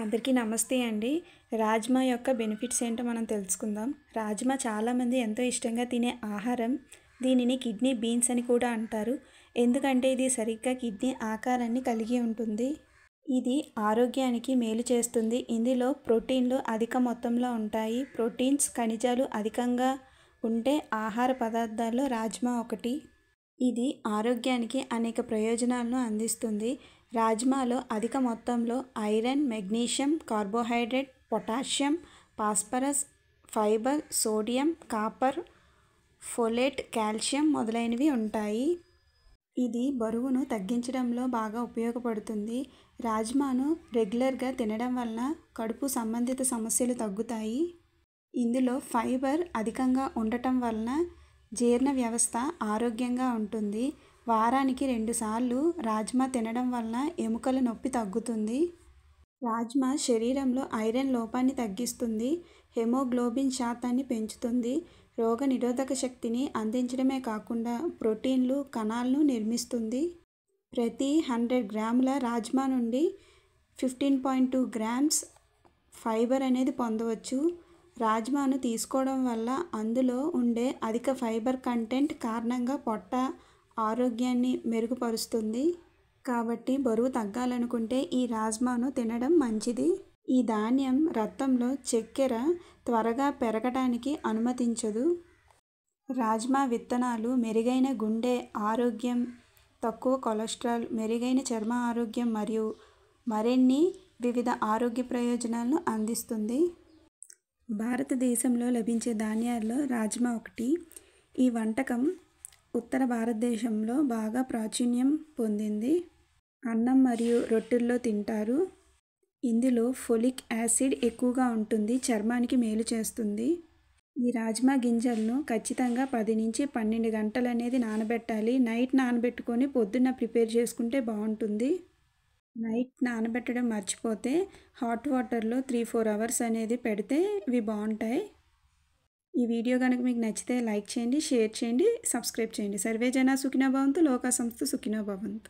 అందరికీ నమస్తే అండి. రాజ్మా యొక్క బెనిఫిట్స్ ఏంటో మనం తెలుసుకుందాం. రాజ్మా చాలామంది ఎంతో ఇష్టంగా తినే ఆహారం. దీనిని కిడ్నీ బీన్స్ అని కూడా అంటారు. ఎందుకంటే ఇది సరిగ్గా కిడ్నీ ఆకారాన్ని కలిగి ఉంటుంది. ఇది ఆరోగ్యానికి మేలు చేస్తుంది. ఇందులో ప్రోటీన్లు అధిక మొత్తంలో ఉంటాయి. ప్రోటీన్స్, ఖనిజాలు అధికంగా ఉండే ఆహార పదార్థాల్లో రాజ్మా ఒకటి. ఇది ఆరోగ్యానికి అనేక ప్రయోజనాలను అందిస్తుంది. రాజ్మాలో అధిక మొత్తంలో iron, magnesium, carbohydrate, potassium, phosphorus, fibre, sodium, copper, folate, calcium మొదలైనవి ఉంటాయి. ఇది బరువును తగ్గించడంలో బాగా ఉపయోగపడుతుంది. రాజ్మాను రెగ్యులర్గా తినడం వలన కడుపు సంబంధిత సమస్యలు తగ్గుతాయి. ఇందులో ఫైబర్ అధికంగా ఉండటం వలన జీర్ణ వ్యవస్థ ఆరోగ్యంగా ఉంటుంది. వారానికి 2 సార్లు రాజ్మా తినడం వలన ఎముకల నొప్పి తగ్గుతుంది. రాజ్మా శరీరంలో ఐరన్ లోపాన్ని తగ్గిస్తుంది. హెమోగ్లోబిన్ శాతాన్ని పెంచుతుంది. రోగనిరోధక శక్తిని అందించడమే కాకుండా ప్రోటీన్లు, కణాలను నిర్మిస్తుంది. ప్రతి 100 గ్రాముల రాజ్మా నుండి 15.2 గ్రామ్స్ ఫైబర్ అనేది పొందవచ్చు. రాజ్మాను తీసుకోవడం వల్ల అందులో ఉండే అధిక ఫైబర్ కంటెంట్ కారణంగా పొట్ట ఆరోగ్యాన్ని మెరుగుపరుస్తుంది. కాబట్టి బరువు తగ్గాలనుకుంటే ఈ రాజ్మాను తినడం మంచిది. ఈ ధాన్యం రక్తంలో చక్కెర త్వరగా పెరగడానికి అనుమతించదు. రాజ్మా విత్తనాలు మెరుగైన గుండె ఆరోగ్యం, తక్కువ కొలెస్ట్రాల్, మెరుగైన చర్మ ఆరోగ్యం మరియు మరిన్ని వివిధ ఆరోగ్య ప్రయోజనాలను అందిస్తుంది. భారతదేశంలో లభించే ధాన్యాల్లో రాజ్మా ఒకటి. ఈ వంటకం ఉత్తర భారతదేశంలో బాగా ప్రాచుర్యం పొందింది. అన్నం మరియు రొట్టెల్లో తింటారు. ఇందులో ఫోలిక్ యాసిడ్ ఎక్కువగా ఉంటుంది. చర్మానికి మేలు చేస్తుంది. ఈ రాజ్మా గింజలను ఖచ్చితంగా 10 నుంచి 12 గంటలు అనేది నానబెట్టాలి. నైట్ నానబెట్టుకొని పొద్దున్న ప్రిపేర్ చేసుకుంటే బాగుంటుంది. నైట్ నానబెట్టడం మర్చిపోతే హాట్ వాటర్లో 3-4 అవర్స్ అనేది పెడితే ఇవి బాగుంటాయి. ఈ వీడియో కనుక మీకు నచ్చితే లైక్ చేయండి, షేర్ చేయండి, సబ్స్క్రైబ్ చేయండి. సర్వే జనా సుఖినో భవంతు, లోకా సమస్త సుఖినో భవంతు.